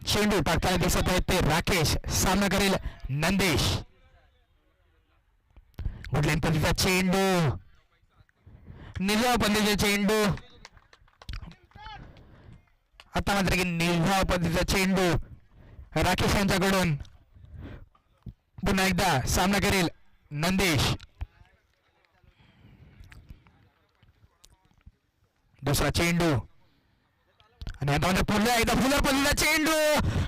चेंडू टाकताना दिसत आहेत ते राकेश. सामना करेल नंदेश. गुडलाईन पद्धतीचा चेंडू, निर्धाव पद्धतीचा चेंडू. आता मात्र की निर्धाव पद्धतीचा चेंडू राकेश यांच्याकडून. पुन्हा एकदा सामना करेल नंदेश. दुसरा चेंडू आणि आता मात्र पुन्हा एकदा फुलर पद्धतीचा चेंडू.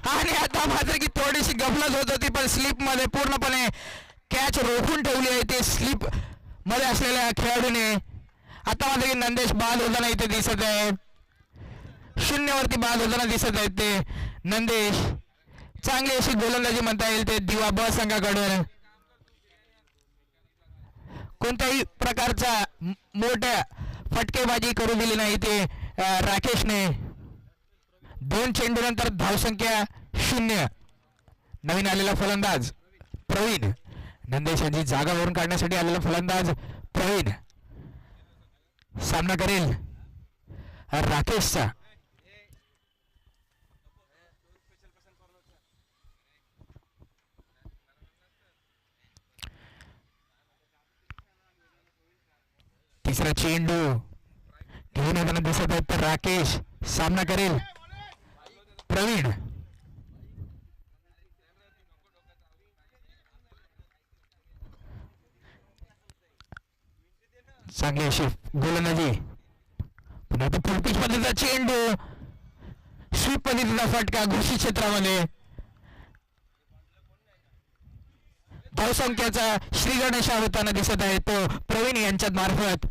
आणि आता मात्र की थोडीशी गफलत होत होती पण स्लिप मध्ये पूर्णपणे कॅच रोखून ठेवली आहे ते स्लिप मध्ये असलेल्या खेळाडूने. आता मात्र की नंदेश बाद होताना इथे दिसत आहे. 0 वरती बाद होताना दिसत आहेत ते नंदेश. चांगली अशी गोलंदाजी म्हणता येईल ते दिवा ब संघाकडून. कोणत्याही प्रकारचा मोठ्या फटकेबाजी करू दिली नाही ते राकेशने. 2 चेंडू नंतर धावसंख्या 0. नवीन आलेला फलंदाज प्रवीण. नंदेश यांची जागा वरून काढण्यासाठी आलेला फलंदाज प्रवीण सामना करेल राकेशचा. तिसरा चेंडू घेऊन येताना दिसत आहेत तर राकेश. सामना करेल प्रवीण. चांगली अशी गोलंदाजी. पुन्हा तो फुलपिच पद्धतीचा चेंडू, स्वीप पद्धतीचा फटका घोषित क्षेत्रामध्ये. धावसंख्याचा श्रीगणेशा होताना दिसत आहे तो प्रवीण यांच्या मार्फत.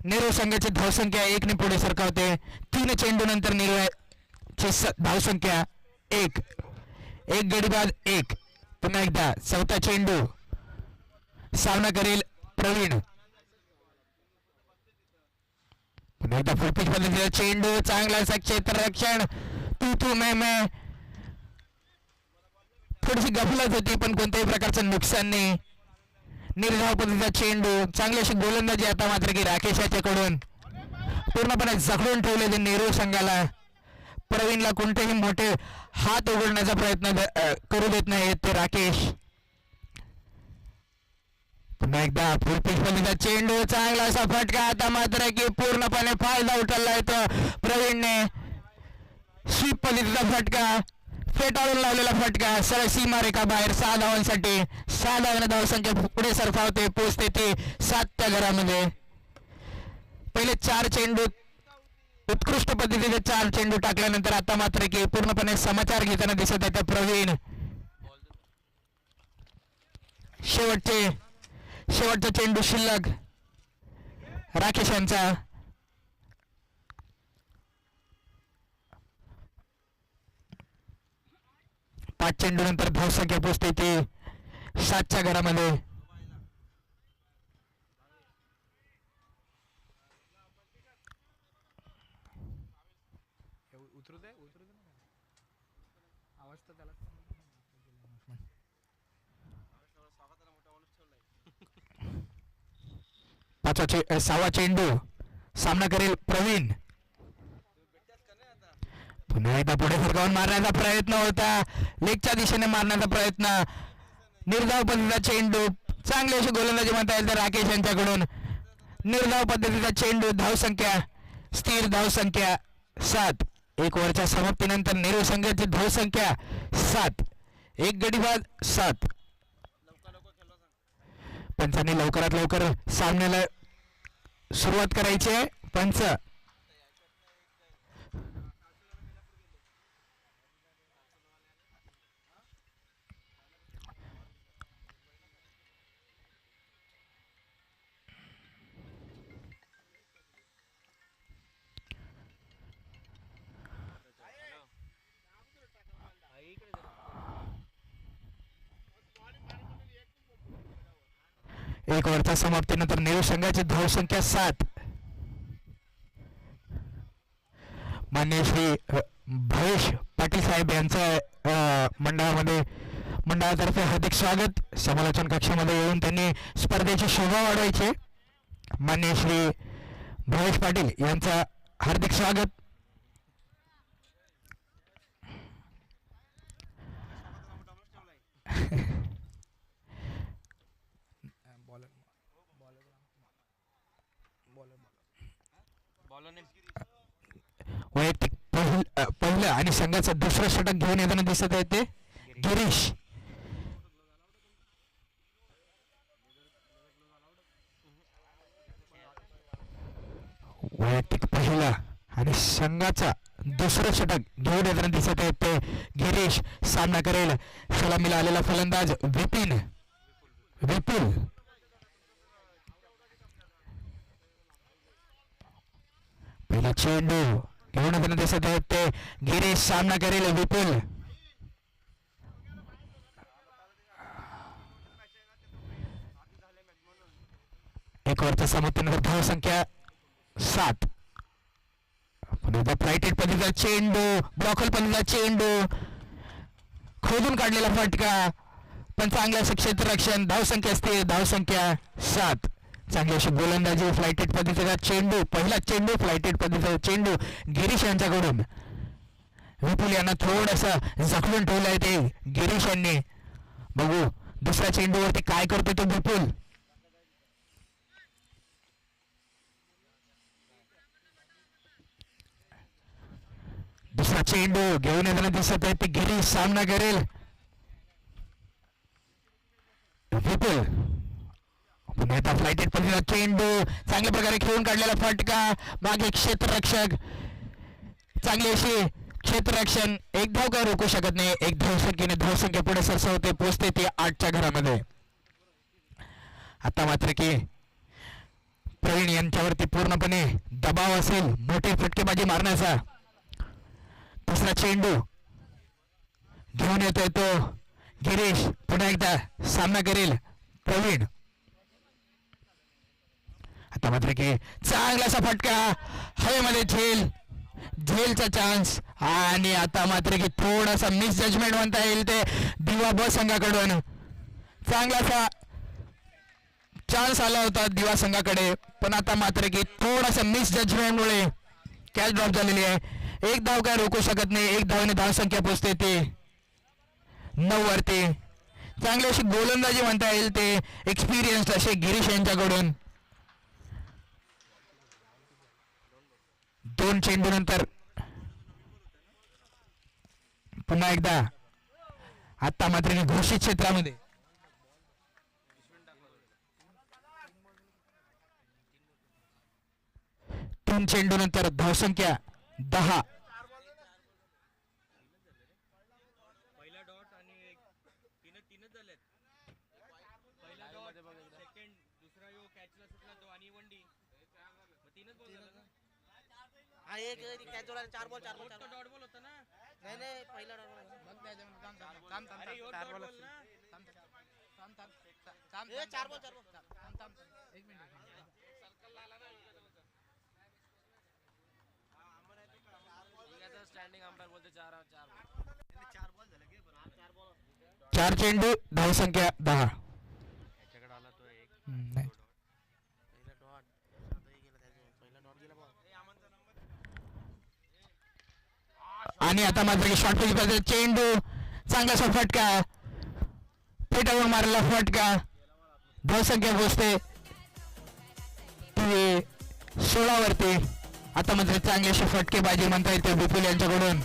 नेहरू संघाची धावसंख्या 1 ने पुढे सरकावते. 3 चेंडू नंतर नेहरूची धावसंख्या 1. एक गडी बाद 1. पुन्हा एकदा चौथा चेंडू. सामना करेल प्रवीण. पुन्हा एकदा फुलपिच पद्धतीचा चेंडू, चांगला असा क्षेत्ररक्षण. तू मैं थोडीशी गफलत होती पण कोणत्याही प्रकारचं नुकसान नाही. निर्धाव पद्धतीचा चेंडू, चांगली अशी गोलंदाजी आता मात्र की राकेश याच्याकडून. पूर्णपणे जखडून ठेवले ते नेहरू संघाला. प्रवीणला कोणतेही मोठे हात उघडण्याचा प्रयत्न करू देत नाही ते राकेश. पुन्हा एकदा फुलपिच पद्धतीचा चेंडू, चांगला असा फटका. आता मात्र की पूर्णपणे फायदा उचलला तो प्रवीणने. स्वीप पद्धतीचा फटका, फेटाळून लावलेला फटका, सरळ सीमारेखा बाहेर. 6 धावांसाठी 6 धावांना धावसंख्या पुढे सरसावते, पोचते ते 7 घरामध्ये. पहिले 4 चेंडू उत्कृष्ट पद्धतीने 4 चेंडू टाकल्यानंतर आता मात्र की पूर्णपणे समाचार घेताना दिसत आहे प्रवीण. शेवटचा चेंडू शिल्लक राकेश यांचा. पाच चेंडू नंतर धावसंख्या पोचते ती 7 घरामध्ये. सहावा चेंडू. सामना करेल प्रवीण. पुन्हा एकदा पुढे सरकावून मारण्याचा प्रयत्न होता, लेगच्या दिशेने मारण्याचा प्रयत्न. निर्धाव पद्धतीचा चेंडू, चांगली अशी गोलंदाजी म्हणता येईल तर राकेश यांच्याकडून. निर्धाव पद्धतीचा चेंडू, धावसंख्या स्थिर, धावसंख्या 7. 1 ओव्हरच्या समाप्तीनंतर नेहरू संघाची धावसंख्या 7. एक गडी बाद 7. पंचांनी लवकरात लवकर सामन्याला सुरुवात करायची आहे. पंच एक ओव्हरच्या समाप्तीनंतर नेहरू संघाची धावसंख्या 7. माननीय श्री भवेश पाटील साहेब यांचं मंडळातर्फे हार्दिक स्वागत. समालोचन कक्षामध्ये येऊन त्यांनी स्पर्धेची शोभा वाढवायची. माननीय श्री भवेश पाटील यांचं हार्दिक स्वागत. वैयक्तिक पहिलं आणि संघाचं दुसरं षटक घेऊन येताना दिसत आहे ते गिरीश. वैयक्तिक पहिला आणि संघाचा दुसरं षटक घेऊन येताना दिसत आहे ते गिरीश. सामना करेल सलामीला आलेला फलंदाज विपुल. पहिला चेंडू घेऊन येताना दिसत आहे ते गिरीश. सामना करेल विपुल. एक ओव्हरच्या समाप्तीनंतर धावसंख्या 7. फ्लाइटेड पद्धतीचा चेंडू, ब्लॉकल पद्धतीचा चेंडू, खोदून काढलेला फटका, पण चांगलं असं क्षेत्ररक्षण. धावसंख्या स्थिर, धावसंख्या 7. चांगली अशी गोलंदाजी. फ्लाइटेड पद्धतीचा चेंडू, पहिला चेंडू फ्लाइटेड पद्धतीचा चेंडू गिरीश यांच्याकडून. विपुल यांना थोडंसं जखलून ठेवलंय ते गिरीश यांनी. बघू दुसऱ्या चेंडूवरती काय करतो तो विपुल. दुसरा चेंडू घेऊन येताना दिसत आहे ते गिरीश. सामना करेल विपुल. पुन्हा एकदा फ्लाइटेड पद्धतीचा चेंडू, चांगल्या प्रकारे खेळून काढलेला फटका, मागे क्षेत्ररक्षक. चांगली अशी क्षेत्ररक्षण. एक धाव काय रोखू शकत नाही. एक धावसंख्येने धावसंख्या पुढे सरसावते, पोहोचते ती 8च्या घरामध्ये. आता मात्र की प्रवीण यांच्यावरती पूर्णपणे दबाव असेल मोठी फटकेबाजी मारण्याचा. दुसरा चेंडू घेऊन येतोय तो गिरीश. पुन्हा एकदा सामना करेल प्रवीण. आता मात्र की चांगलासा फटका हवेमध्ये, झेलचा चान्स. आणि आता मात्र की थोडासा मिस जजमेंट म्हणता येईल ते दिवा ब संघाकडून. चांगलासा चान्स आला होता दिवा संघाकडे, पण आता मात्र की थोडासा मिस जजमेंटमुळे कॅच ड्रॉप झालेली आहे. एक धाव काय रोखू शकत नाही. एक धावने धावसंख्या पोचते ते 9 वरती. चांगली अशी गोलंदाजी म्हणता येईल ते एक्सपिरियन्स असे गिरीश यांच्याकडून. 2 चेंडू नंतर पुन्हा एकदा आता मात्र घोषित क्षेत्रामध्ये 3 चेंडू नंतर धावसंख्या 10. चार बॉल डॉट बॉल होता ना. नाही पहिला चार बॉल एक मिनिट. स्टँडिंग अंपायर बोलते 4 बॉल झाले. 4 चेंडू धावसंख्या 10. आला तो एक नाही. पहिला डॉट गेला बॉल. आणि आता मात्र शॉर्ट पिच चेंडू, चांगलासा फटका, पेटावर मारलेला फटका. धावसंख्या पोचते 16 वरती. आता मात्र चांगली अशी फटकेबाजी म्हणता येते विपुल यांच्याकडून.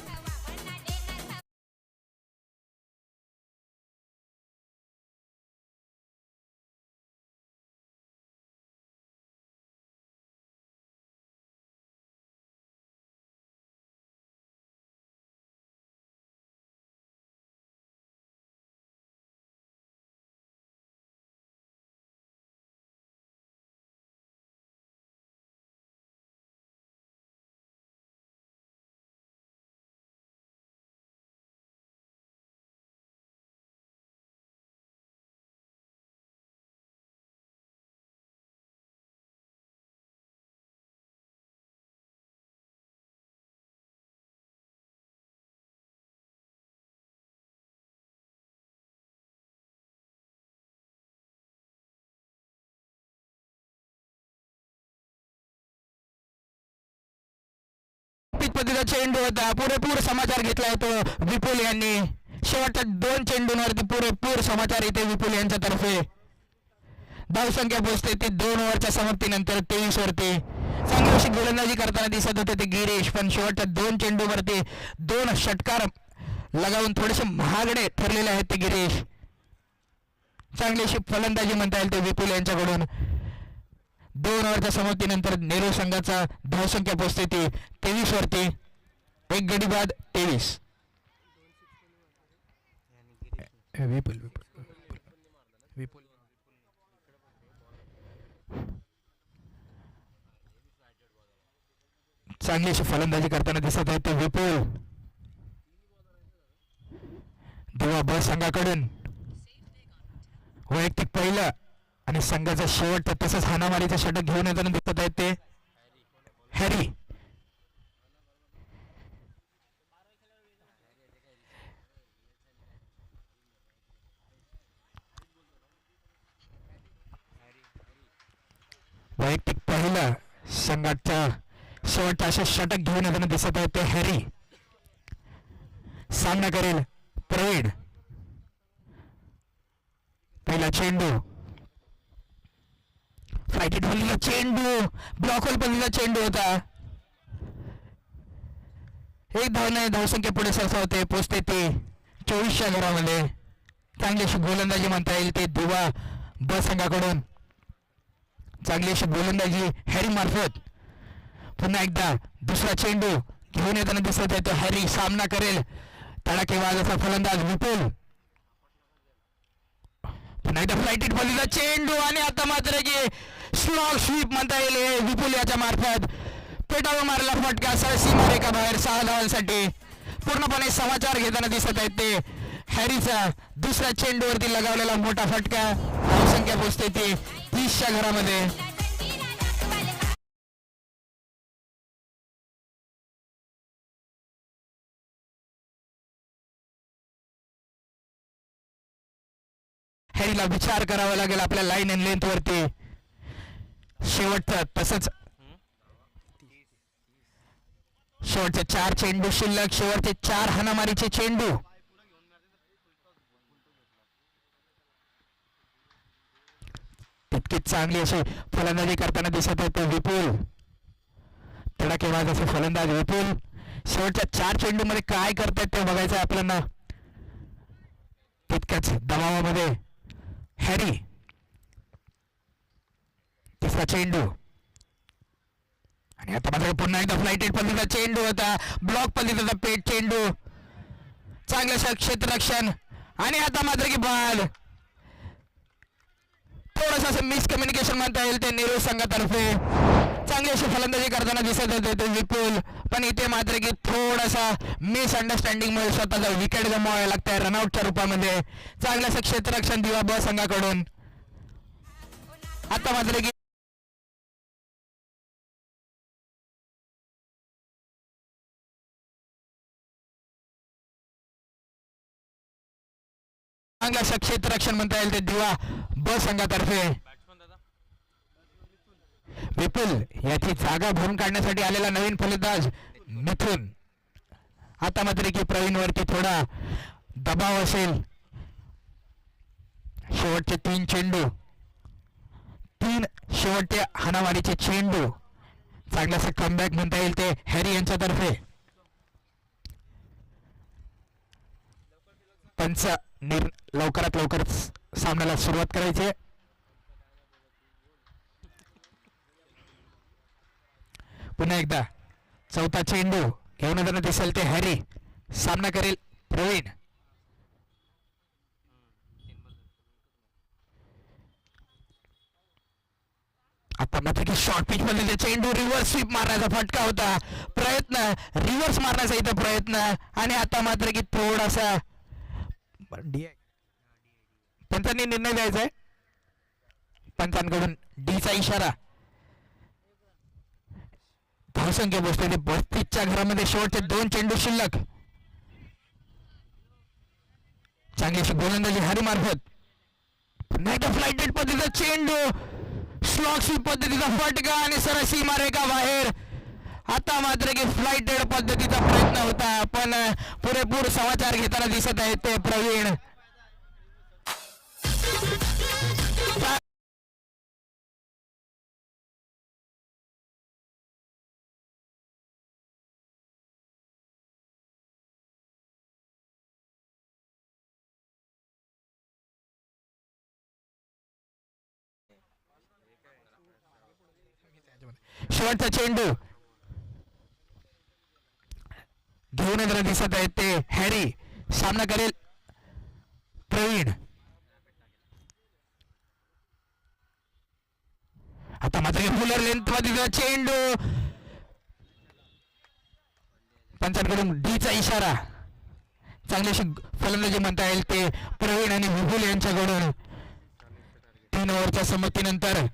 पद्धतीचा चेंडू होता. पुरेपूर समाचार घेतला होता विपुल यांनी. शेवटच्या 2 चेंडूंवरती पुरेपूर समाचार येते विपुल यांच्या तर्फे. धावसंख्या पोचते ती 2 ओव्हरच्या समाप्तीनंतर 23 वरती. चांगली अशी गोलंदाजी करताना दिसत होते ते गिरीश, पण शेवटच्या 2 चेंडूवरती 2 षटकार लगावून थोडेसे महागडे ठरलेले आहेत ते गिरीश. चांगली अशी फलंदाजी म्हणता येईल ते विपुल यांच्याकडून. 2 ओव्हरच्या समाप्तीनंतर नेहरू संघाचा धावसंख्या पोहोचते ती 23 वरती. एक गडी बाद 23. विपुल विपुल चांगली अशी फलंदाजी करताना दिसत आहे ते विपुल. दिवा ब संघाकडून वैयक्तिक पहिलं आणि संघाचा शेवट तसंच हाणामारीचं षटक घेऊन येताना दिसत आहेत ते हॅरी. वैयक्तिक पहिलं संघाच्या शेवटच्या असे षटक घेऊन येताना दिसत आहेत ते हॅरी. सामना करेल प्रवीण. पहिला चेंडू फ्लाइटेड झालेला चेंडू, ब्लॉकवर पडलेला चेंडू होता. एक धावने धावसंख्या पुढे सरसावते, पोचते ते 24च्या घरामध्ये. चांगली अशी गोलंदाजी म्हणता येईल ते दिवा ब संघाकडून. चांगली अशी गोलंदाजी हॅरी मार्फत. पुन्हा एकदा दुसरा चेंडू घेऊन येताना दिसत आहे तो हॅरी. सामना करेल तडाखेबाज असा फलंदाज विपुल. पुन्हा एकदा फ्लाइटेड बॉलीचा चेंडू आणि आता मात्र की स्लॉग स्वीप म्हणता येईल विपुल याच्या मार्फत. पेटावर मारला फटका सीमा रेखा बाहेर 6 धावांसाठी. पूर्णपणे समाचार घेताना दिसत आहेत ते हॅरीचा दुसऱ्या चेंडूवरती लगावलेला मोठा फटका. धावसंख्या पोहोचते ती 30च्या घरामध्ये. हॅरीला विचार करावा लागेल आपल्या लाईन अँड लेंथ वरती. शेवटचं तसंच शेवटचे 4 चेंडू शिल्लक. शेवटचे 4 हाणामारीचे चेंडू. तितकीच चांगली अशी फलंदाजी करताना दिसत आहे तो विपुल. तडाखेबाज असे फलंदाज विपुल. शेवटच्या 4 चेंडू मध्ये काय करतायत ते बघायचं आहे आपल्याला. तितक्याच दबावामध्ये हॅरी. तिसरा चेंडू आणि आता मात्र पुन्हा एकदा फ्लाइटेड पद्धतीचा चेंडू होता. ब्लॉक पद्धतीचा पेट चेंडू. चांगलं क्षेत्ररक्षण आणि आता मात्र की बाद. थोडंसं असं मिसकम्युनिकेशन म्हणता येईल ते नेहरू संघातर्फे. चांगली अशी फलंदाजी करताना दिसत होते ते विपुल, पण इथे मात्र की थोडासा मिसअंडरस्टँडिंग मुळे स्वतःचा विकेट गमवायला लागतंय रनआउटच्या रूपामध्ये. चांगलं असं क्षेत्ररक्षण दिवा ब संघाकडून. आता मात्र की चांगलं असं क्षेत्ररक्षण म्हणता येईल ते दिवा ब संघातर्फे. विपुल याची जागा भरून काढण्यासाठी आलेला नवीन फलंदाज मिथुन. आता मात्र की प्रवीण वरती थोडा दबाव असेल. शेवटचे 3 चेंडू, 3 शेवटचे हाणामारीचे चेंडू. चांगलासा कमबॅक म्हणता येईल ते हॅरी यांच्यातर्फे. पंच लवकरात लवकर सामन्याला सुरुवात करायची. पुन्हा एकदा चौथा चेंडू घेऊन येताना दिसेल ते हॅरी. सामना करेल प्रवीण. आता मात्र की शॉर्ट पिच मध्ये चेंडू रिव्हर्स स्वीप मारण्याचा फटका होता. प्रयत्न रिव्हर्स मारण्याचा इथं प्रयत्न आणि आता मात्र की थोडासा पंचांनी निर्णय द्यायचा आहे. पंचांकडून डीचा इशारा. धावसंख्या पोहोचते 32च्या घरामध्ये. शेवटचे 2 चेंडू शिल्लक. चांगली अशी गोलंदाजी हॅरी मार्फत. पुन्हा एकदा फ्लाइटेड पद्धतीचा चेंडू, स्लॉग स्वीप पद्धतीचा फटका आणि सरळ सीमारेखा बाहेर. आता मात्र की फ्लाइटेड पद्धतीचा प्रयत्न होता, पण पुरेपूर समाचार घेताना दिसत आहेत ते प्रवीण. शेवटचा चेंडू घेऊन येताना दिसत आहेत ते हॅरी. सामना करेल प्रवीण. आता मात्र फुलर लेंथ मध्ये चेंडू पंचांकडून डीचा इशारा. चांगली अशी फलंदाजी म्हणता येईल ते प्रवीण आणि विपुल यांच्याकडून. 3 ओव्हरच्या संमतीनंतर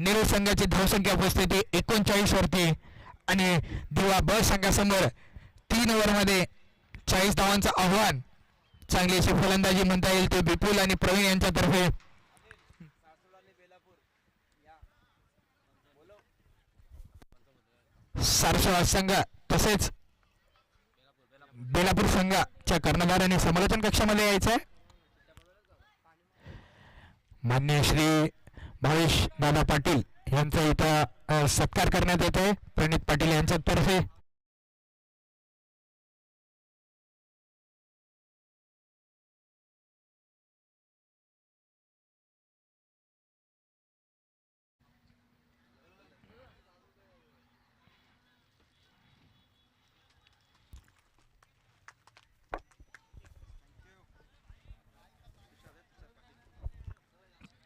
नेहरू संघाची धावसंख्या उपस्थिती 39 वरती आणि दिवा ब संघासमोर 3 ओव्हरमध्ये 40 धावांचं आव्हान. चांगली अशी फलंदाजी म्हणता येईल ते विपुल आणि प्रवीण यांच्यातर्फे. सारस्वत संघ तसेच बेलापूर संघाच्या कर्णधारांनी समालोचन कक्षामध्ये यायचं आहे. मान्य श्री भावेश दादा पाटील यांचा इथं सत्कार करण्यात येतोय प्रणित पाटील यांच्यातर्फे.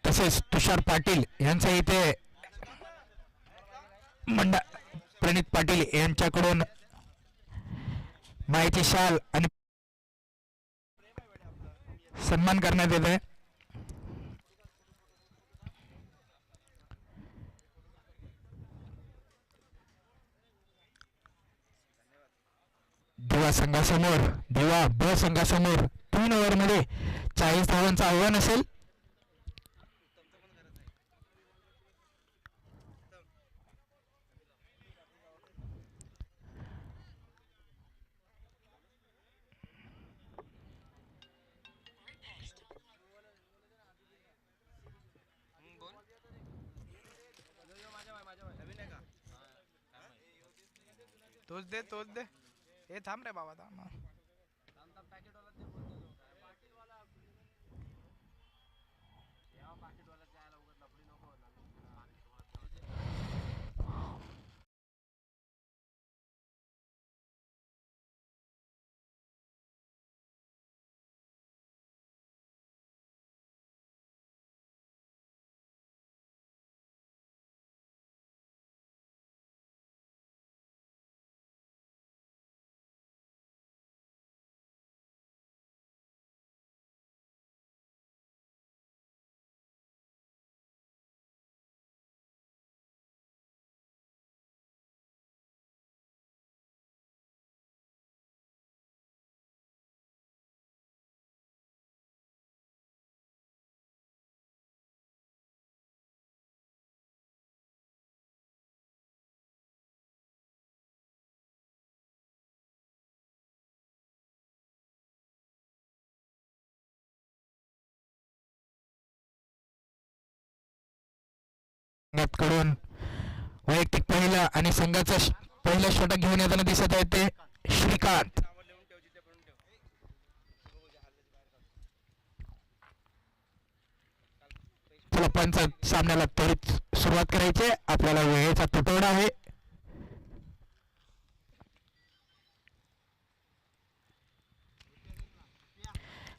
तसेच तुषार पाटील यांचा इथे प्रणित पाटील यांच्याकडून माहिती शाल आणि सन्मान करण्यात येत आहे. दिवा संघासमोर दिवा ब संघासमोर 3 ओव्हरमध्ये 40 धावांचं आव्हान असेल. तोच दे हे थांब रे बाबा थांब. कडून वैयक्तिक पहिला आणि संघाचा पहिला षटक घेऊन येताना दिसत आहे ते श्रीकांत. चला पंच सामन्याला त्वरित सुरुवात करायची. आपल्याला वेळेचा तुटवडा आहे.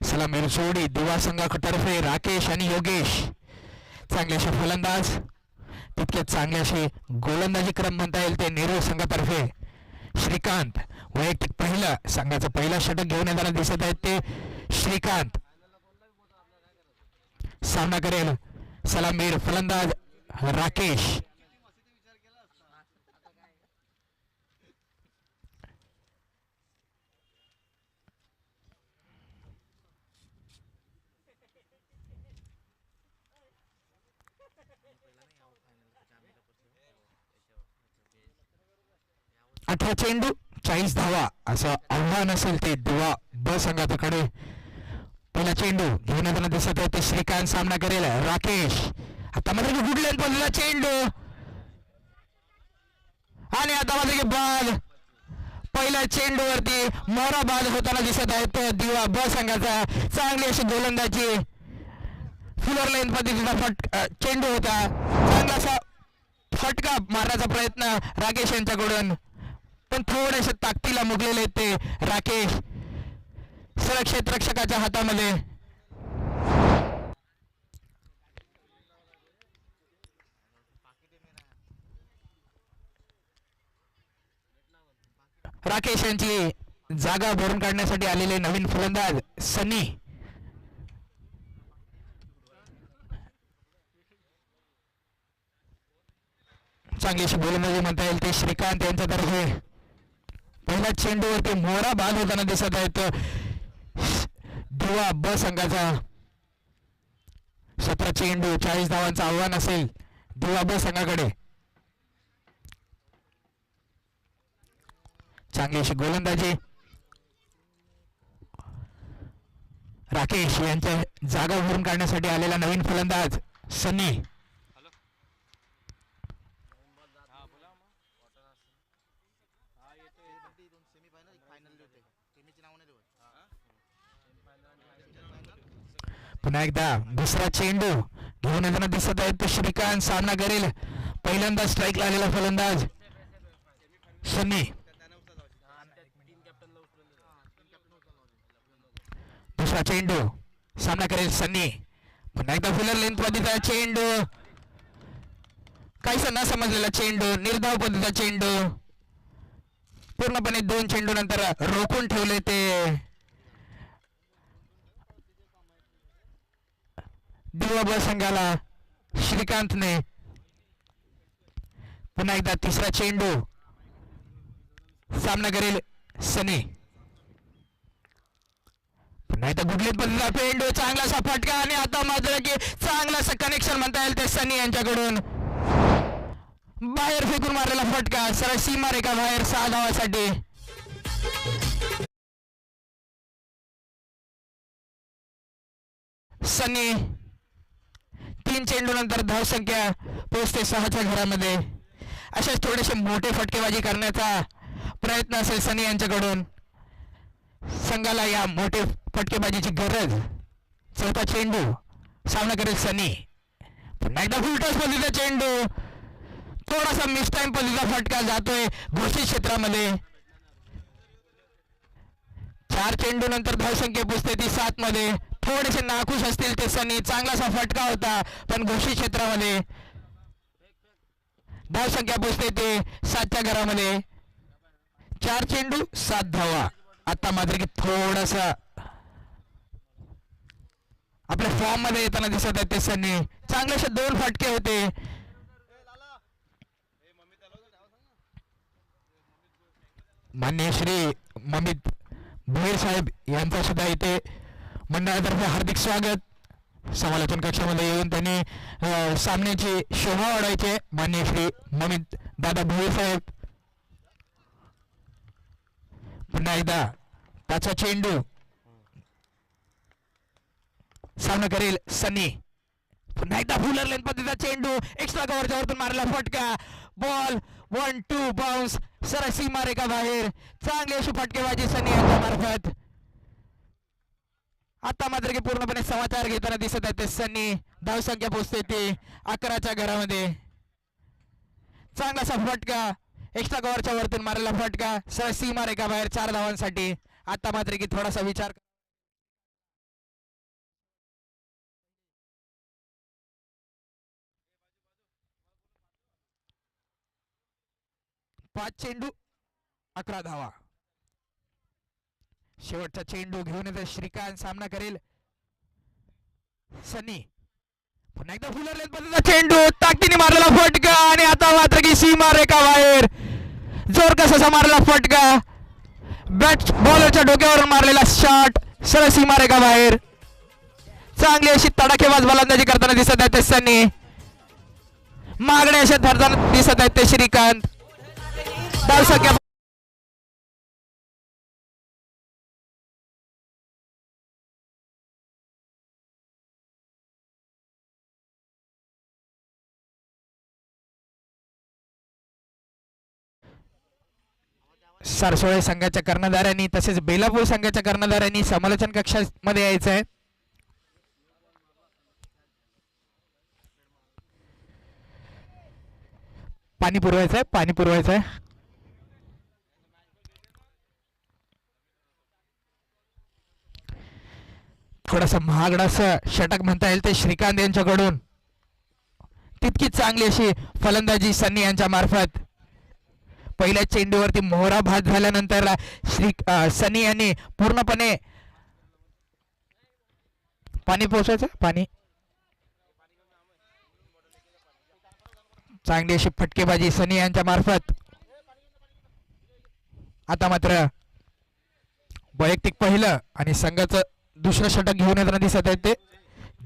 सलामी सोडी दिवा संघातर्फे राकेश आणि योगेश. चांगले असे फलंदाज तितके चांगले असे गोलंदाजी क्रम म्हणता येईल ते नेहरू संघातर्फे. श्रीकांत वैयक्तिक पहिला संघाचा पहिला षटक घेऊन येताना दिसत आहेत ते श्रीकांत. सामना करेल सलामीर फलंदाज राकेश. अठरा चेंडू 40 धावा असं आव्हान असेल ते दिवा ब संघाकडे. पहिला चेंडू घेऊन येताना दिसत आहे ते श्रीकांत. सामना करेल राकेश. आता मात्र गुडलेन पडलेला चेंडू आणि आता मात्र बाद. पहिल्या चेंडूवरती मोरा बाद होताना दिसत आहे तो दिवा ब संघाचा. चांगली अशी गोलंदाजी फुलर लाईन पद्धतीचा चेंडू होता. चांगला असा फटका मारण्याचा प्रयत्न राकेश यांच्याकडून, पण थोडेसे ताकदीला मुकलेले ते राकेश. सरळ क्षेत्ररक्षकाच्या हातामध्ये. राकेश यांची जागा भरून काढण्यासाठी आलेले नवीन फलंदाज सनी. चांगलीशी गोलंदाजी म्हणता येईल ते श्रीकांत यांच्यातर्फे. पहिल्या चेंडूवरती मोहरा बाद होताना दिसत आहेत दुवा ब संघाचा. 17 चेंडू 40 धावांचं आव्हान असेल दुवा ब संघाकडे. चांगली अशी गोलंदाजी. राकेश यांच्या जागा भरून काढण्यासाठी आलेला नवीन फलंदाज सनी. पुन्हा एकदा दुसरा चेंडू घेऊन येताना दिसत आहे तो श्रीकांत. सामना करेल पहिल्यांदा स्ट्राईकला आलेला फलंदाज सनी. दुसरा चेंडू सामना करेल सनी. पुन्हा एकदा फुलर लेंथ पद्धतीचा चेंडू. काहीसा न समजलेला चेंडू. निर्धाव पद्धतीचा चेंडू. पूर्णपणे 2 चेंडू नंतर रोखून ठेवले ते दिवा ब संघाला श्रीकांतने. पुन्हा एकदा तिसरा चेंडू सामना करेल सनी. पुन्हा एकदा गुडलेत पद्धतीचा चेंडू. चांगलासा फटका आणि आता मात्र की चांगलासा कनेक्शन म्हणता येईल ते सनी यांच्याकडून. बाहेर फेकून मारलेला फटका सरळ सीमा रेखा बाहेर 6 धावासाठी. सनी 3 चेंडू नंतर धावसंख्या पोहोचते 6च्या घरामध्ये. असेच थोडेसे मोठे फटकेबाजी करण्याचा प्रयत्न असेल सनी यांच्याकडून. संघाला या मोठे फटकेबाजीची गरज. चौथा चेंडू सामना करेल सनी. पुन्हा एकदा फुलटॉस पद्धतीचा चेंडू. थोडासा मिस टाइम पद्धतीचा फटका जातोय घोषित क्षेत्रामध्ये. 4 चेंडू नंतर धावसंख्या पोहोचते ती 7 मध्ये. थोडेसे नाखुश असतील ते सनी. चांगलासा फटका होता पण घोषित क्षेत्रामध्ये धावसंख्या पोहोचते ते 7च्या घरामध्ये. 4 चेंडू 7 धावा. आता मात्र की थोडासा आपल्या फॉर्म मध्ये येताना दिसत आहेत ते सनी. चांगलेसे 2 फटके होते. मान्य श्री ममित भोईर साहेब यांचा सुद्धा इथे मंडळातर्फे हार्दिक स्वागत. समालोचन कक्षामध्ये येऊन त्यांनी सामन्याची शोभा वाढवायचे. मान्य श्री ममित दादा भोईर साहेब. पुन्हा एकदा त्याचा चेंडू सामना करेल सनी. पुन्हा एकदा फुलर लेन पद्धतीचा चेंडू. एक्स्ट्रा कव्हरच्या वरतून मारला फटका. बॉल 1-2 बाउन्स सरळ सीमा रेखा बाहेर. चांगली अशी फटकेबाजी सनी यांच्या मार्फत. आता मात्र की पूर्णपणे समाचार घेताना दिसत आहेत ते सनी. धावसंख्या पोहोचते ते 11च्या घरामध्ये. चांगलासा फटका. एक्स्ट्रा कव्हरच्या वरतून मारलेला फटका सरळ सीमा रेखा बाहेर 4 धावांसाठी. आता मात्र की थोडासा विचार. 5 चेंडू 11 धावा. शेवटचा चेंडू घेऊन येतो श्रीकांत. सामना करेल सनी. पुन्हा एकदा फुलर लेन पद्धतीचा चेंडू. ताकदीने मारलेला फटका आणि आता मात्र की सीमा रेखा बाहेर. जोर कसा मारलेला फटका. बॅट बॉलरच्या डोक्यावरून मारलेला शॉट सरळ सीमा रेखा बाहेर. चांगली अशी तडाखेबाज गोलंदाजी करताना दिसत आहेत ते सनी. मागणे असे धरताना दिसत आहेत ते श्रीकांत. धावसंख्या सरसोळे संघाच्या कर्णधारांनी तसेच बेलापूर संघाच्या कर्णधारांनी समालोचन कक्षामध्ये यायचं आहे. पाणी पुरवायचं आहे, पाणी पुरवायचं आहे. थोडासा महागडासा षटक म्हणता येईल ते श्रीकांत यांच्याकडून. तितकीच चांगली अशी फलंदाजी सन्नी यांच्या मार्फत. पहिल्या चेंडूवरती मोहरा भात झाल्यानंतर सनी यांनी पूर्णपणे पाणी पोहोचायचं. पाणी चांगली अशी फटकेबाजी सनी यांच्या मार्फत. आता मात्र वैयक्तिक पहिलं आणि संघाचं दुसरं षटक घेऊन येताना दिसत आहेत ते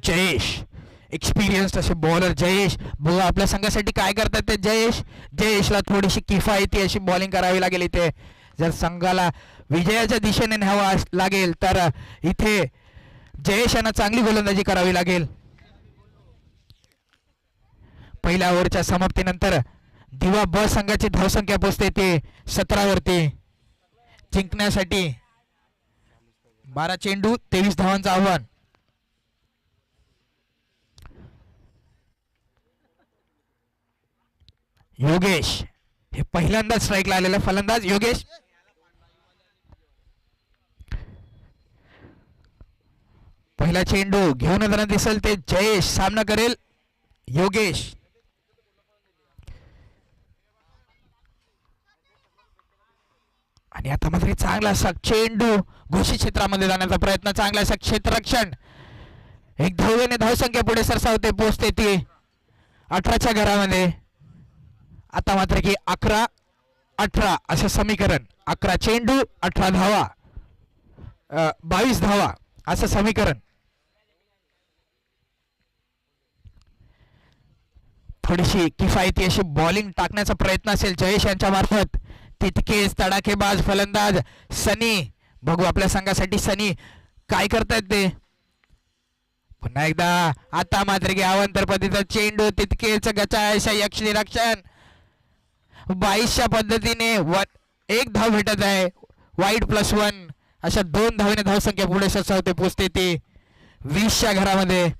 जयेश. एक्सपिरियन्स्ड असे बॉलर जयेश. बघा आपल्या संघासाठी काय करतात ते जयेश. जयेशला थोडीशी किफायती अशी बॉलिंग करावी लागेल इथे. जर संघाला विजयाच्या दिशेने न्यावं लागेल तर इथे जयेश यांना चांगली गोलंदाजी करावी लागेल. पहिल्या ओव्हरच्या समाप्तीनंतर दिवा ब संघाची धावसंख्या पोहोचते ते 17 वरती. जिंकण्यासाठी 12 चेंडू 23 धावांचं आव्हान. योगेश हे पहिल्यांदाच स्ट्राईकला आलेला फलंदाज योगेश. पहिला चेंडू घेऊन येताना दिसेल ते जयेश. सामना करेल योगेश. आणि आता मात्र चांगला असा चेंडू घोषित क्षेत्रामध्ये जाण्याचा प्रयत्न. चांगला असा क्षेत्ररक्षण. एक धावेने धावसंख्या पुढे सरसावते पोहोचते ती 18च्या घरामध्ये. आता मात्र की 11-18 असं समीकरण. 11 चेंडू 18 धावा 22 धावा असं समीकरण. थोडीशी किफायती अशी बॉलिंग टाकण्याचा प्रयत्न असेल जयेश यांच्या मार्फत. तितकेच तडाखेबाज फलंदाज सनी. बघू आपल्या संघासाठी सनी काय करतायत ते. पुन्हा एकदा आता मात्र की अवांतर पद्धतीचा चेंडू. तितकेच गचायशा यक्षणी रक्षण. 22च्या पद्धतीने एक धाव भेटत आहे. वाईट +1 अशा 2 धावेने धावसंख्या पुढे सरसावते पोहोचते ती 20च्या घरामध्ये.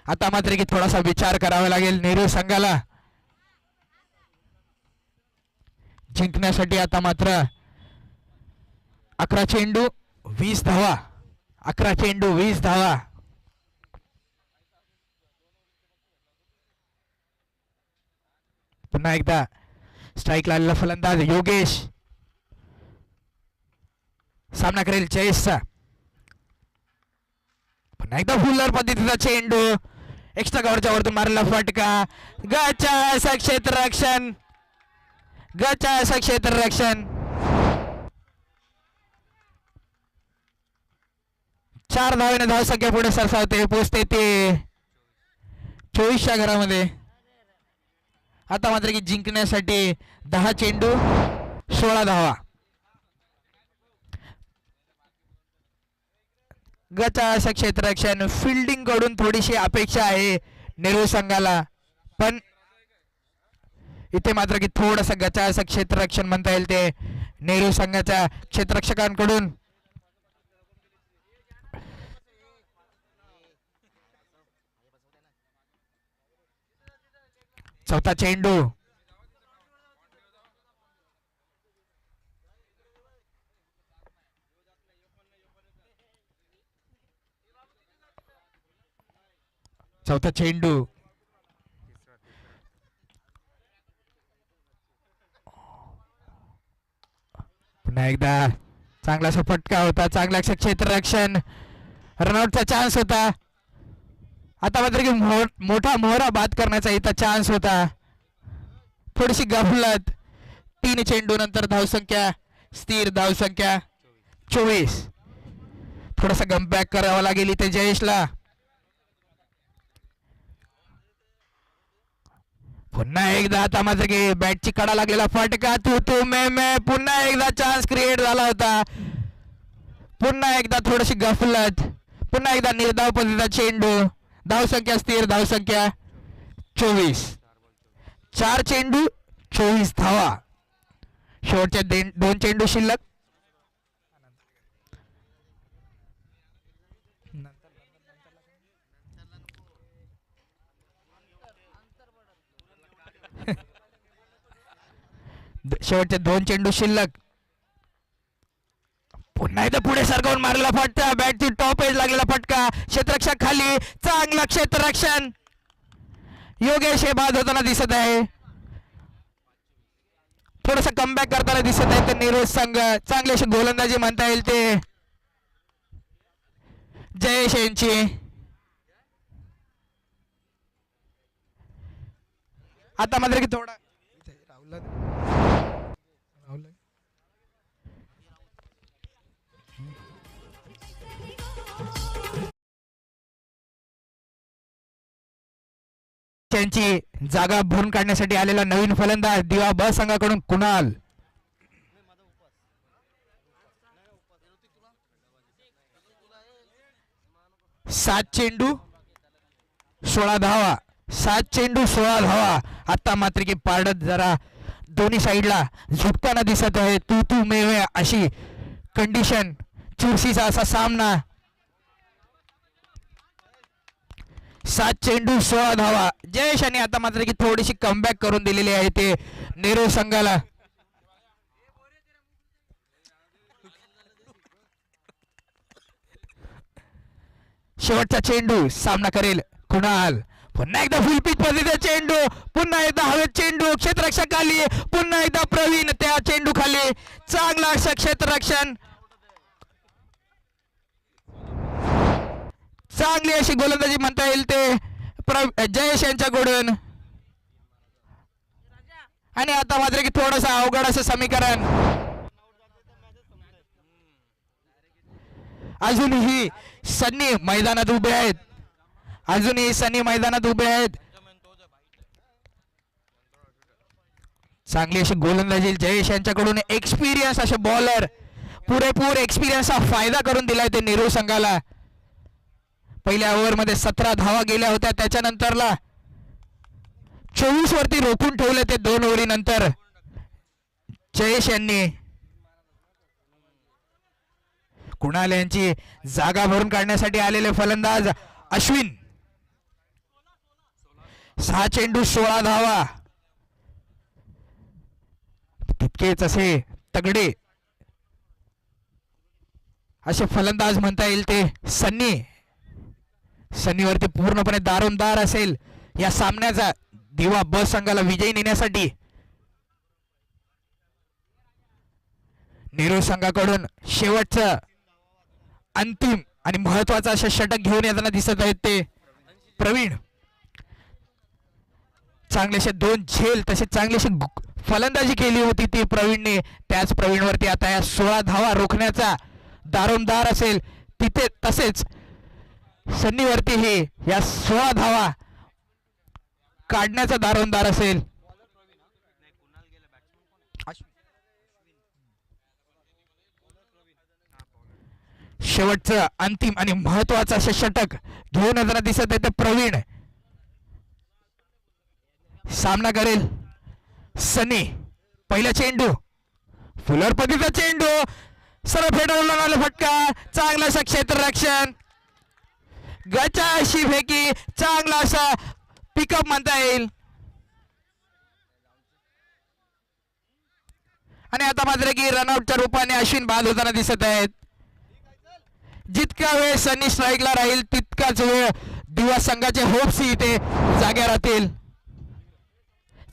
आता मात्र की थोडासा विचार करावा लागेल नेहरू संघाला जिंकण्यासाठी. आता मात्र 11 चेंडू 20 धावा. 11 चेंडू 20 धावा. पुन्हा एकदा स्ट्राईकला आलेला फलंदाज योगेश. सामना करेल जयेशचा. पुन्हा एकदा फुल्लर पद्धतीचा चेंडू. एक्स्ट्रा कव्हरच्या वरतून मारलेला फटका. गचा असं क्षेत्ररक्षण. गचा असं क्षेत्ररक्षण. 4 धावेने धावसंख्या पुढे सरसावते पोहोचते ते 24च्या घरामध्ये. आता मात्र की जिंकण्यासाठी 10 चेंडू 16 धावा. गचा असं क्षेत्ररक्षण. फिल्डिंग कडून थोडीशी अपेक्षा आहे नेहरू संघाला, पण इथे मात्र की थोडंसं गचा असं क्षेत्ररक्षण म्हणता येईल ते नेहरू संघाच्या क्षेत्ररक्षकांकडून. चौथा चेंडू. चौथा चेंडू. पुन्हा एकदा चांगलासा फटका होता. चांगला क्षेत्ररक्षण. रनआउटचा चान्स होता. आता मात्र की मोठा मोहरा बाद करण्याचा इथं चान्स होता. थोडीशी गफलत. 3 चेंडू नंतर धावसंख्या स्थिर. धावसंख्या 24. थोडासा कमबॅक करावा लागेल इथे जयेशला. पुन्हा एकदा आता मात्र की बॅटची कडा लागलेला फटका. तू मे पुन्हा एकदा चान्स क्रिएट झाला होता. पुन्हा एकदा थोडीशी गफलत. पुन्हा एकदा निर्धाव पद्धतीचा चेंडू. धावसंख्या स्थिर. धावसंख्या 24. 4 चेंडू 24 धावा. शेवटच्या 2 चेंडू शिल्लक. शेवटचे 2 चेंडू शिल्लक. पुन्हा एकदा पुढे सरकवून मारलेला फटका, बॅटची टॉप एज लागलेला फटका, क्षेत्ररक्षक खाली, चांगला क्षेत्ररक्षण. योगेश हे बाद होताना दिसत आहे. थोडस कमबॅक करताना दिसत आहे ते निरोध संघ. चांगली अशी गोलंदाजी म्हणता येईल ते जयेश यांची. आता मात्र की थोडा त्यांची जागा भरून काढण्यासाठी आलेला नवीन फलंदाज दिवा ब संघाकडून कुणाल. 7 चेंडू 16 धावा, 7 चेंडू 16 धावा. आता मात्र की पारडत जरा दोन्ही साईडला झुकताना दिसत आहे. तू मेवे अशी कंडिशन, चुरशीचा असा सामना. 7 चेंडू 16 धावा. जयेश यांनी आता मात्र की थोडीशी कमबॅक करून दिलेली आहे ते नेहरू संघाला. शेवटचा चेंडू सामना करेल कुणाल. पुन्हा एकदा फुल पिच पद्धतीचा चेंडू, पुन्हा एकदा हवेत चेंडू, क्षेत्ररक्षक खाली, पुन्हा एकदा प्रवीण त्या चेंडू खाली. चांगला असं क्षेत्ररक्षण, चांगली अशी गोलंदाजी म्हणता येईल ते जयेश यांच्याकडून. आणि आता मात्र की थोडस अवघड असं समीकरण. अजूनही सन्नी मैदानात उभे आहेत, अजूनही सन्नी मैदानात उभे आहेत. चांगली अशी गोलंदाजी जयेश यांच्याकडून. एक्सपिरियन्स असे बॉलर, पुरेपूर एक्सपिरियन्सचा फायदा करून दिलाय ते नेहरू संघाला. पहिल्या ओव्हरमध्ये 17 धावा गेल्या होत्या, त्याच्यानंतरला 24 वरती रोखून ठेवले ते 2 ओव्हरीनंतर जयेश यांनी. कुणाल यांची जागा भरून काढण्यासाठी आलेले फलंदाज अश्विन. 6 चेंडू 16 धावा. तितकेच असे तगडे असे फलंदाज म्हणता येईल ते सन्नी. सन्नीवरती पूर्णपणे दारोमदार असेल या सामन्याचा दिवा ब संघाला विजयी नेण्यासाठी. नेहरू संघाकडून शेवटचं अंतिम आणि महत्वाचं असे षटक घेऊन येताना दिसत आहेत ते प्रवीण. चांगलेसे 2 झेल, तसे चांगलीशी फलंदाजी केली होती ती प्रवीणने. त्याच प्रवीणवरती आता या 16 धावा रोखण्याचा दारोमदार असेल तिथे, तसेच सन्नीवरती हे या 16 धावा काढण्याचा दारोमदार असेल. शेवटचं अंतिम आणि महत्वाचं असे षटक घेऊन येताना दिसत आहे ते प्रवीण. सामना करेल सनी. पहिला चेंडू, फुलर पद्धतीचा चेंडू, सरळ फेटाळून आला फटका. चांगला असं क्षेत्ररक्षण, गचा अशी फेकी, चांगला असा पिकअप म्हणता येईल. आणि आता मात्र की रनआउटच्या रूपाने अश्विन बाद होताना दिसत आहेत. जितका वेळ सनी स्ट्राईकला राहील तितकाच वेळ दिवा संघाचे होप्स इथे जाग्या राहतील.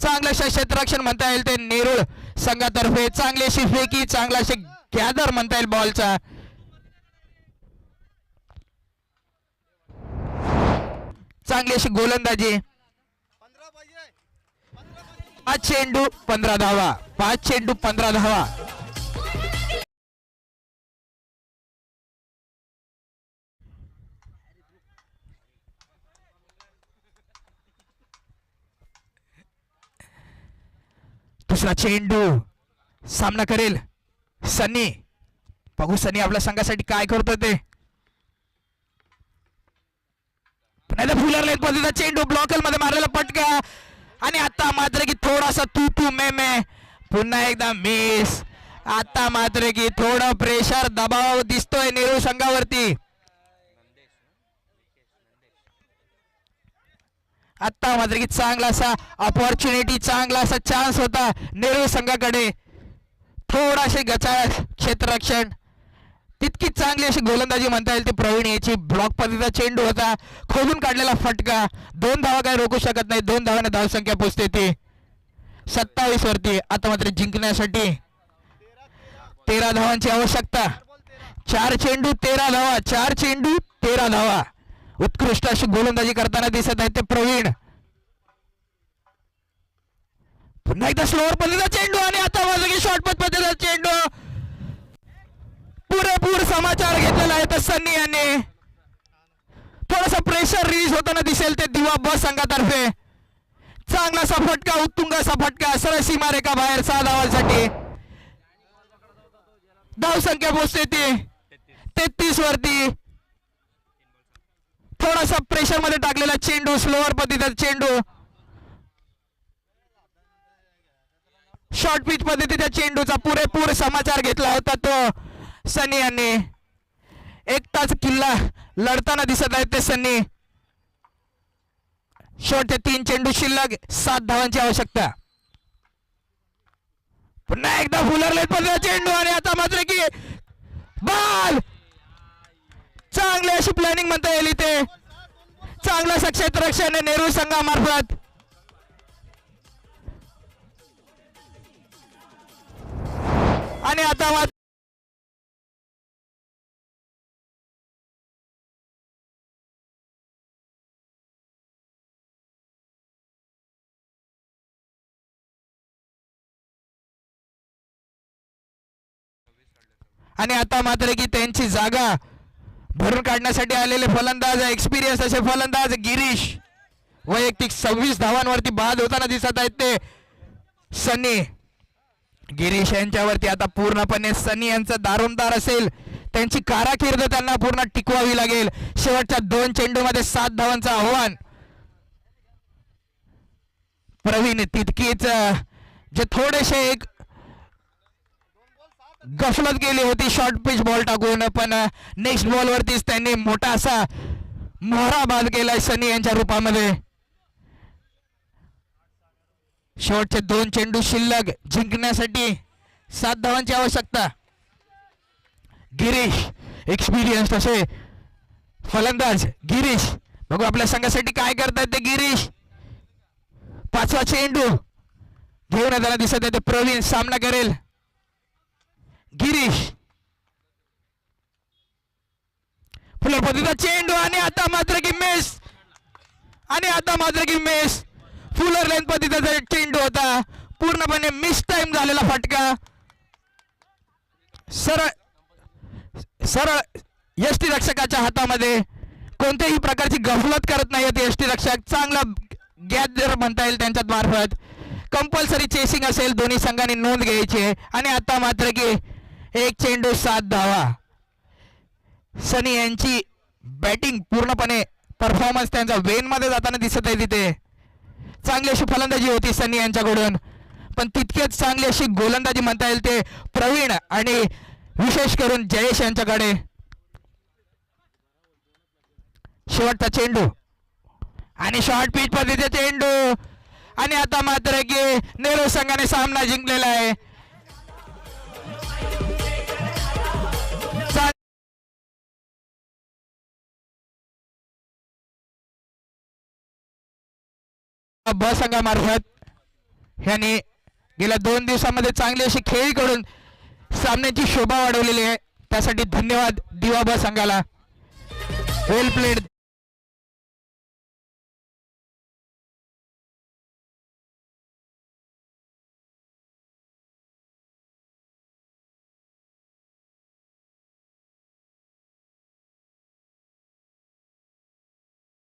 चांगलं क्षेत्ररक्षण म्हणता येईल ते नेरूळ संघातर्फे. चांगली अशी फेकी, चांगला असे गॅदर म्हणता येईल बॉलचा. चांगली अशी गोलंदाजी. 5 चेंडू 15 धावा, 5 चेंडू 15 धावा. दुसरा चेंडू सामना करेल सनी. बघू सनी आपल्या संघासाठी काय करतो ते. फुलर पद्धतीचा चेंडू, ब्लॉकर मध्ये मारलेला पटका. आणि आता मात्र की थोडासा तू मे पुन्हा एकदा मिस. आता मात्र की थोडं प्रेशर, दबाव दिसतोय नेहरू संघावरती. आता मात्र की चांगला असा ऑपॉर्च्युनिटी, चांगला असा चान्स होता नेहरू संघाकडे. थोडाशे गचाळ क्षेत्ररक्षण, तितकी चांगली अशी गोलंदाजी म्हणता येईल ते प्रवीण याची. ब्लॉक पद्धतीचा चेंडू होता, खोलून काढलेला फटका. 2 धावा काय रोखू शकत नाही. 2 धावाने धावसंख्या पोचते ती 27 वरती. आता मात्र जिंकण्यासाठी 13 धावांची आवश्यकता. 4 चेंडू 13 धावा, 4 चेंडू 13 धावा. उत्कृष्ट अशी गोलंदाजी करताना दिसत आहेत ते प्रवीण. पुन्हा एकदा स्लोअर पद्धतीचा चेंडू आणि आता माझा शॉर्ट पद्धतीचा चेंडू. पुरेपूर समाचार घेतलेला आहे तर सन्नी यांनी. थोडासा प्रेशर रिलीज होताना दिसेल ते दिवा ब संघातर्फे. चांगलासा फटका, उत्तुंग असा फटका, सरळ सीमारेखा बाहेर 6 धावांसाठी. धावसंख्या पोचते ती 33 वरती. थोडासा प्रेशर मध्ये टाकलेला चेंडू, स्लोअर पद्धतीचा चेंडू, शॉर्ट पिच पद्धतीच्या चेंडूचा पुरेपूर समाचार घेतला होता तो सनी यांनी. एकटाच किल्ला लढताना दिसत आहेत ते सनी. शेवटचे 3 चेंडू शिल्लक, 7 धावांची आवश्यकता. पुन्हा एकदा फुलर लेट पद्धतीचा चेंडू आणि आता मात्र की बॉल. चांगली अशी प्लॅनिंग म्हणता येईल इथे. चांगलं असं क्षेत्ररक्षण आहे नेहरू संघामार्फत. आणि आता मात्र की त्यांची जागा भरून काढण्यासाठी आलेले फलंदाज, एक्सपिरियन्स असे फलंदाज गिरीश. वैयक्तिक 26 धावांवरती बाद होताना दिसत आहेत ते सनी. गिरीश यांच्यावरती आता पूर्णपणे सनी यांचा दारोमदार असेल. त्यांची काराकीर्द त्यांना पूर्ण टिकवावी लागेल. शेवटच्या 2 चेंडूमध्ये 7 धावांचं आव्हान. प्रवीण तितकीच जे थोडेसे एक गफलत गेली होती शॉर्ट पिच बॉल टाकून, पण नेक्स्ट बॉल वरतीच त्यांनी मोठा असा मोहरा बाद केलाय सनी यांच्या रूपामध्ये. शेवटचे 2 चेंडू शिल्लक, जिंकण्यासाठी 7 धावांची आवश्यकता. गिरीश एक्सपिरियन्स असे फलंदाज गिरीश. बघू आपल्या संघासाठी काय करतायत ते गिरीश. 5वा चेंडू घेऊन येताना दिसत आहे ते प्रवीण. सामना करेल गिरीश. फुलर पद्धतीचा चेंडू आणि आता मात्र की मिस. फुलर लेन पद्धतीचा चेंडू होता, पूर्णपणे मिस टाइम झालेला फटका. सरळ यष्टी रक्षकाच्या हातामध्ये. कोणत्याही प्रकारची गफलत करत नाही ते यष्टी रक्षक. चांगला गॅदर म्हणता येईल त्यांच्या मार्फत. कंपल्सरी चेसिंग असेल, दोन्ही संघांनी नोंद घ्यायची आहे. आणि आता मात्र की 1 चेंडू 7 धावा. सनी यांची बॅटिंग पूर्णपणे परफॉर्मन्स त्यांचा वेन मध्ये जाताना दिसत आहे तिथे. चांगली अशी फलंदाजी होती सनी यांच्याकडून, पण तितकेच चांगली अशी गोलंदाजी म्हणता येईल ते प्रवीण आणि विशेष करून जयेश यांच्याकडे. शेवटचा चेंडू आणि शॉर्ट पिच पद्धतीचा चेंडू आणि आता मात्र की नेहरू संघाने सामना जिंकलेला आहे. ब संघामार्फत ह्याने गेल्या 2 दिवसांमध्ये चांगली अशी खेळी करून सामन्याची शोभा वाढवलेली आहे. त्यासाठी धन्यवाद दिवा ब संघाला. वेल प्लेड.